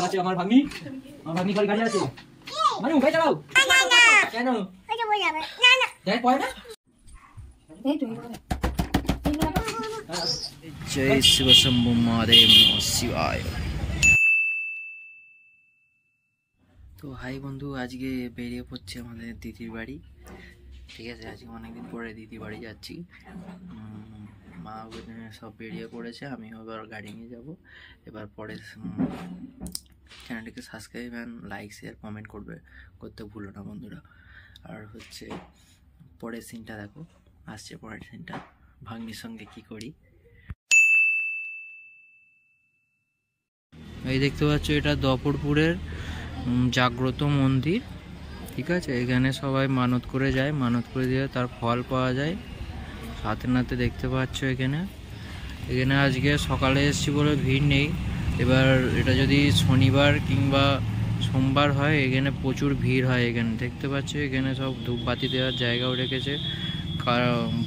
আছে আমার ভাগ্নি ঘরে গাড়ি আছে মানে উঠে চালাও কেন দেখ পড়ে না জয় শিব শম্ভু মহাদেব নমঃ শিবায়। তো হাই বন্ধু, আজকে বেরিয়ে পড়ছে আমাদের দিদির বাড়ি। ঠিক আছে, আজকে অনেকদিন পরে দিদির বাড়ি যাচ্ছি। মা সব বেরিয়ে পড়েছে, আমি এবার গাড়ি নিয়ে যাব। এবার পরে চ্যানেলটিকে subscribe and like share comment করতে ভুলো না বন্ধুরা। আর হচ্ছে পরের সিনটা দেখো, আসছে পরের সিনটা, ভাগ্নির সঙ্গে কি করি। এই দেখতে পাচ্ছ, এটা দপুরপুরের জাগ্রত মন্দির। ঠিক আছে, এখানে সবাই মানত করে যায়, মানত করে দিয়ে তার ফল পাওয়া যায়। হাতে নাতে দেখতে পাচ্ছ এখানে আজকে সকালে এসেছি বলে ভিড় নেই। এবার এটা যদি শনিবার কিংবা সোমবার হয়, এখানে প্রচুর ভিড় হয়। এখানে দেখতে পাচ্ছ, এখানে সব ধূপবাতি দেওয়ার জায়গাও রেখেছে,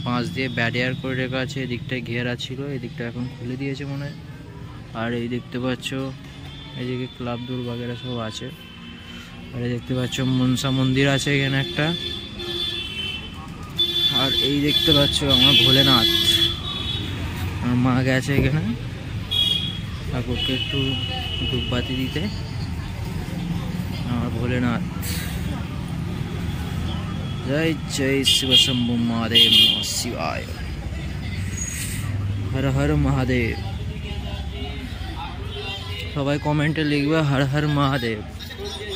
বাঁশ দিয়ে ব্যারিয়ার করে রেখা আছে। এদিকটায় ঘেরা ছিল, এদিকটা এখন খুলে দিয়েছে মনে হয়। আর এই দেখতে পাচ্ছ, এইদিকে ক্লাব দূর বাগেরা সব আছে। আর দেখতে পাচ্ছ মনসা মন্দির আছে এখানে একটা। আর এই দেখতে পাচ্ছ আমার ভোলেনাথ, আমার মা গেছে এখানে ঠাকুরকে একটু ধূপবাতি দিতে। আমার ভোলেনাথ, জয় জয় শিব শম্ভু মহাদেব নমঃ শিবায়, হর হর মহাদেব। সবাই কমেন্টে লিখবে হর হর মহাদেব।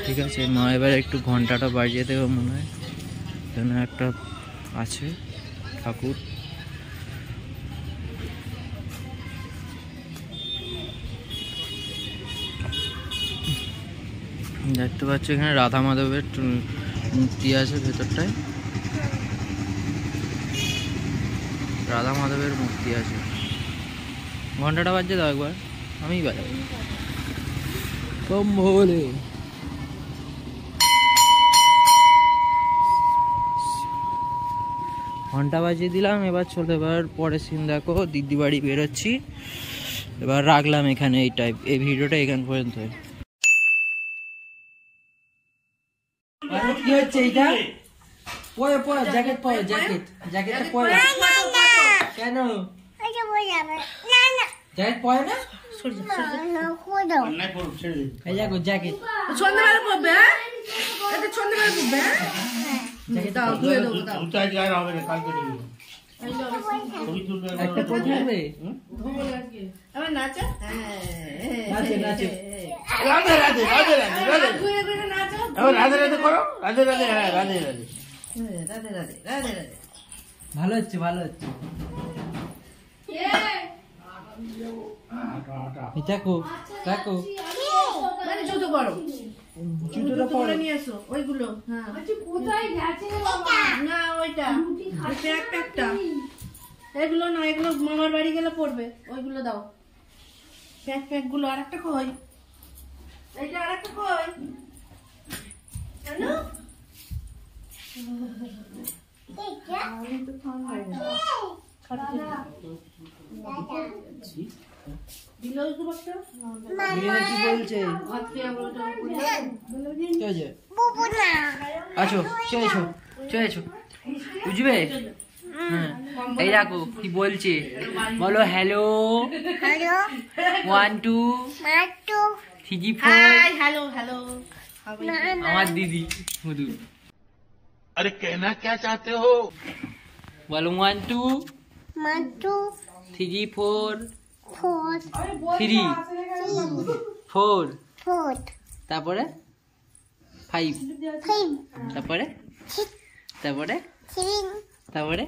ঠিক আছে, মা এবার একটু ঘন্টাটা বাজিয়ে দেবে মনে হয়। এখানে একটা আছে ঠাকুর। দেখতে পাচ্ছ এখানে রাধা মাধবের মূর্তি আছে ভেতরটায়, রাধা মাধবের মূর্তি আছে। ঘন্টাটা বাজিয়ে দাও একবার, আমিই বাজাবো। কম ভোলে ঘন্টা বাজিয়ে দিলাম। এবার চলো, এবার পরের সিন দেখো। দিদি বাড়ি বেরোচ্ছি, এবার রাখলাম এখানে এই ভিডিওটা এখান পর্যন্ত। কি হচ্ছে এটা? পরে জ্যাকেট পরে, জ্যাকেটটা পরে কেন? জ্যাকেট পরে না, এই দেখো জ্যাকেট সন্ধ্যাবেলা পরবে। সন্ধ্যাবেলা পরবে একটা পরে থাকবে। রাধে রাধে করো, রাধে রাধে, রাধে রাধে, রাধে রাধে, রাধে রাধে। ভালো হচ্ছে, ভালো হচ্ছে। দেখো দেখো, জুতো পরো, জুতোটা পরে নিয়ে এসো। ওইগুলো কোথায় গেছে না, ওইটা প্যাকটা, এগুলো না, এগুলো মামার বাড়ি গেলে পড়বে। ওইগুলো দাও, প্যাক গুলো। আর একটা কই, এইটা আর একটা কই, জানো বুঝবে? এই দেখো কি বলছে, বলো হ্যালো 1 2 3 4। হ্যালো হ্যালো, আমার দিদি মধু। अरे कहना क्या चाहते हो? बोलो 1 2 3 4 3 4 তারপরে 5 তারপরে তারপরে তারপরে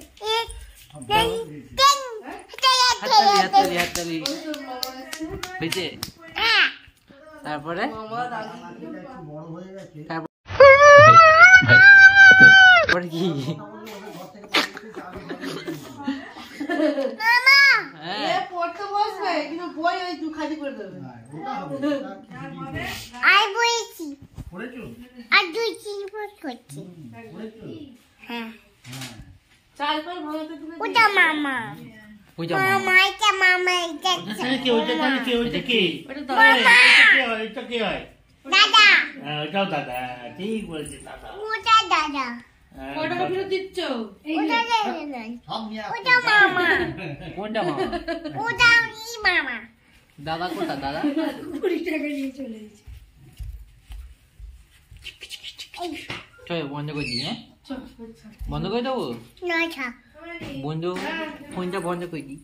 হাততালি হাততালি হয়েছে। তারপরে তারপরে কি? পড়তে বসবে কিন্তু বই ওই খালি করে দেবে। আই বইছি, পড়েছো? আর দুই তিন বছর করছি। হ্যাঁ চার পাঁচ ভালো তো তুমি। ওটা মামা ওইটা মামা এটা মামা এটা কে ওইটা তাহলে কে ওইটা কে ওইটা এটা কে হয় দাদা হ্যাঁ ওটাও দাদা ঠিক বলছিস দাদা ওটা দাদা কটা ফেরত দিচ্ছ? ওটা দাদা ওটা মামা কোনটা মামা? ওটা ই মামা দাদা কোনটা দাদা? 20 টাকা নিয়ে চলে গেছে। চল বন্ধ করে দিই। হ্যাঁ বন্ধ করে দেবো। নয়টা বন্ধু ফোনটা বন্ধ করে দিই।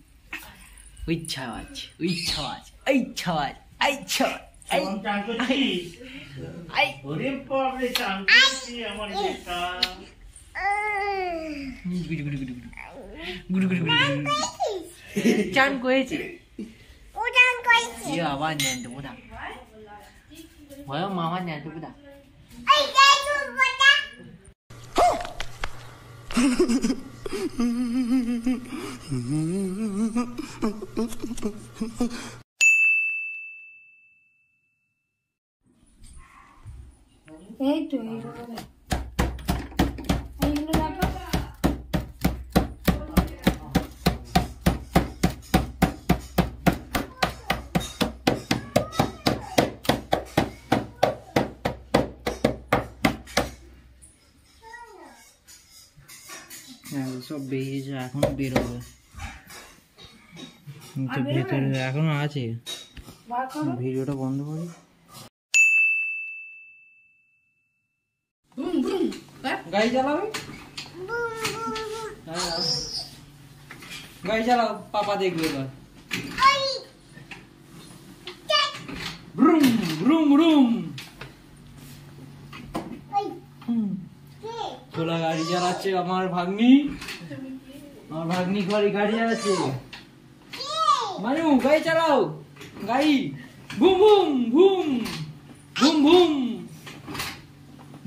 ইচ্ছা আছে ইচ্ছা আছে ইচ্ছা আছে ইচ্ছা চান করছিস ওরে বাপরে চান করছি আমার বেটা চান করেছে ওটা কইছে ইয়ে আবার নেন দেবো না ভয় মামা নেন দেবো না এই দাদু বটা এই তো এইগুলো রাখো। সব বেরিয়েছে এখনো বেরোবে তো ভেতরে এখনো আছে বার করো। ভিডিওটা বন্ধ করি বুম বুম গাড়ি চালাবে গাড়ি চালাও পাপা দেখবে এবার ব্রুম ব্রুম ব্রুম খোলা গাড়ি চালাচ্ছে আমার ভাগ্নি গাড়ি চালাচ্ছে মানু গাড়ি চালাও গাড়ি boom boom boom boom boom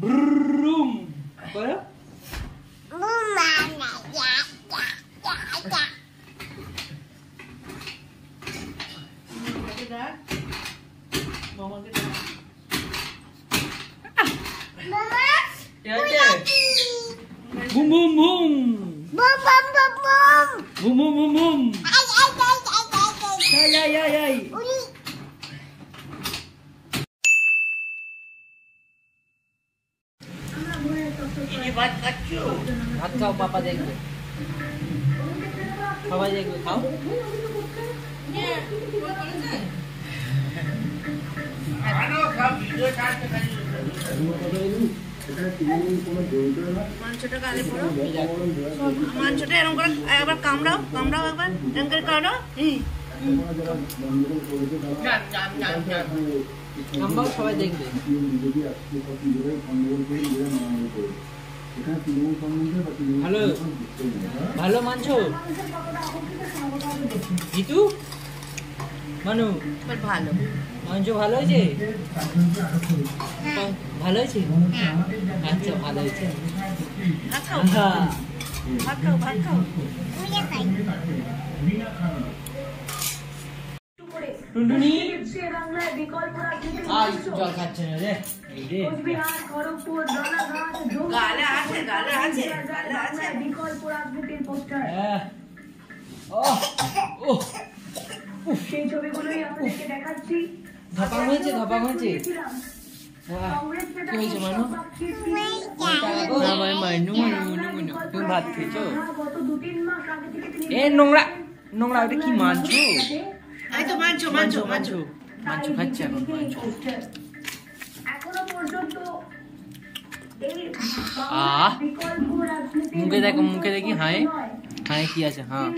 vroom করো মামা ya মামাকে দাও। মামা boom boom boom bum bum bum bum boom boom boom boom ay ay ay ay uli ভাত খাচ্ছো ভাত খাও পাপা দেখবে সবাই দেখবে খাও আনো সব ভিডিও ছাড়তে খালি মাংসটা গালে পড়ো। মাংসটা এরকম করে একবার কামড়াও কামড়াও একবার এরকম করে কামড়াও। আমরাও সবাই দেখবে ভালো ভালো মানছ জিতু মানু এবার ভালো মাংস ভালো হয়েছে ভালো হয়েছে আচ্ছা ভালো হয়েছে ভাত খাও হ্যাঁ ভাত খাও ভাত খাও। uli kai টুনটুনি আই জল খাচ্ছে না রে এই রে গালে আছে গালে আছে গালে আছে। হ্যাঁ ও সেই ছবিগুলোই আপনাদেরকে দেখাচ্ছি। ধপাং হয়েছে কি হয়েছে মানু না ভাই মানু তুমি ভাত খেয়েছো গত 2-3 মাস আগে থেকে তিনি এ নোংরা নোংরা ওটা কি মানছো এই তো মাংস মাংস মাংস মাংস খাচ্ছে এখন মাংস এখনো পর্যন্ত এই আহ বিকল্প রাজনীতি মুখে দেখো মুখে দেখি হায় হায় কি আছে হ্যাঁ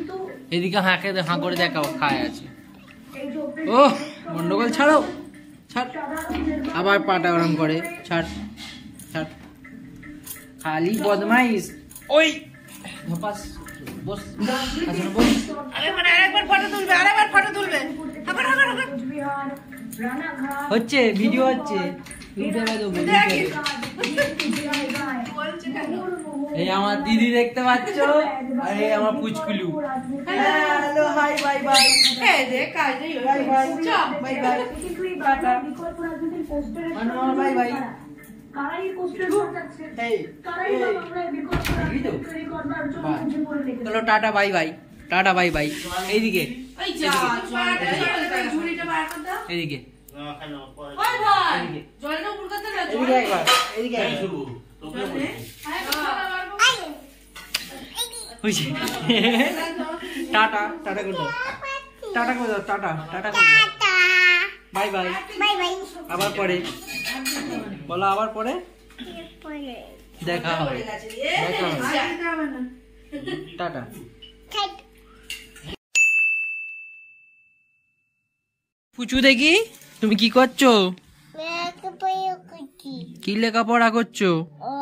এদিকে হাঁকে হাঁ করে দেখাও খায় আছে এই যে ও গন্ডগোল ছাড়ো ছাড় আবার পাটা গরম করে ছাড় ছাড় খালি বদমাইশ ওই ধপাস বস আসলে বস আরেকবার ফটো তুলবে আরেকবার ফটো তুলবে আবার আবার আবার কোচবিহার রানাঘাট হচ্ছে ভিডিও হচ্ছে ইউটিউবে দেবো এই আমার দিদি দেখতে পাচ্ছ আর এই আমার পুচকুলু হ্যালো হাই বাই বাই এই যে কাজে bye bye chop bye bye tata বিকল্প রাজনীতির পোস্টারে মানু বাই বাই কারাই পোস্টার করছে এই কারাই বাংলায় বিকল্প রাজনীতি তৈরি করবার জন্য বাই। যে বলে রেখেছে চলো tata bye bye tata bye bye. এইদিকে ওই যা ঝুড়িটা বার কর দাও। এইদিকে না কেন পরে ওই ভাই জলটা উপর করতে না জল এইদিকে একবার এইদিকে এই একবার। শুরু তোকে বলছি হয়েছে। টাটা টাটা করে দাও, টাটা করে দাও, টাটা টাটা করে দাও, tata bye bye. Bye bye আবার পরে বলো, আবার পরে পরে দেখা হবে, দেখা হবে, টাটা। খাই পুচু দেখি তুমি কি করছো? মেয়েকে পয়ো করছি কি লেখাপড়া করছো? ও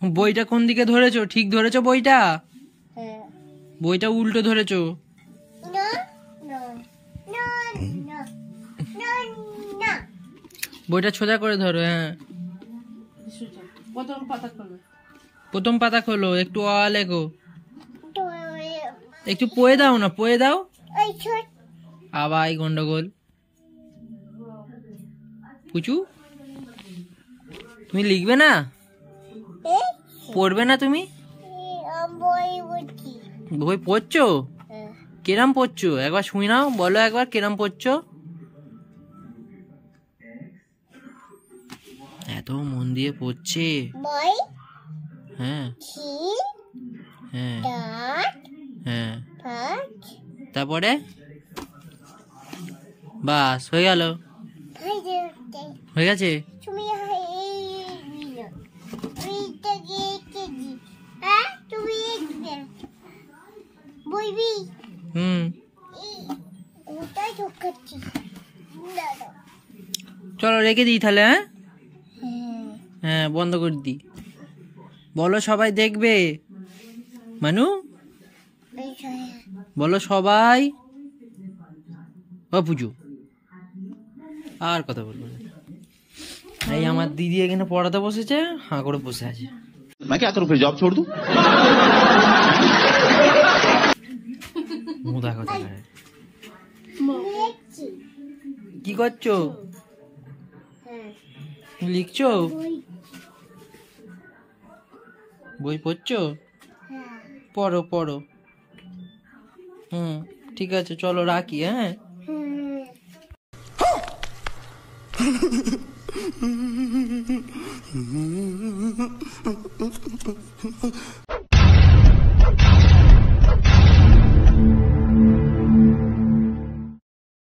বইটা কোন দিকে ধরেছো? ঠিক ধরেছো বইটা? হ্যাঁ বইটা উল্টো ধরেছো। না না না না না না বইটা সোজা করে ধরো। হ্যাঁ, প্রথম পাতা করবে প্রথম পাতা খোলো, একটু অ লেখো, তো একটু পোয়ে দাও না, পোয়ে দাও। ওই ছোট আবার এই গন্ডগোল। পুচু তুমি লিখবে না, পড়বে না তুমি? বই বুঝি বই পড়ছো? হ্যাঁ কেরাম পড়ছো একবার শুই নাও, বলো একবার কেরাম পড়ছো। এত মন দিয়ে পড়ছে। বই হ্যাঁ ছি হ্যাঁ ডাট হ্যাঁ, পাঁচ তারপরে বাস হয়ে গেল, ভাই দেখতে হয়ে গেছে। তুমি এই নিও এইটা কেজি হ্যাঁ তুমি দেখবে বইবি হুম, এই ওটাই ঢোকাচ্ছি দাদা চলো রেখে দিই তাহলে। হ্যাঁ হ্যাঁ হ্যাঁ, বন্ধ করে দিই। বলো সবাই দেখবে, মানু এই ছয় বলো সবাই। ও পুজো আর কথা বলবো না। এই আমার দিদি এখানে পড়াতে বসেছে, হাঁ করে বসে আছে। मैं क्या करूं फिर जॉब छोड़ दूं? মুদা কথা করে। দেখছি কি করছো? হ্যাঁ লিখছো? বই বই পড়ছো? হ্যাঁ পড়ো পড়ো। হুম, ঠিক আছে, চলো রাখি। হ্যাঁ হুম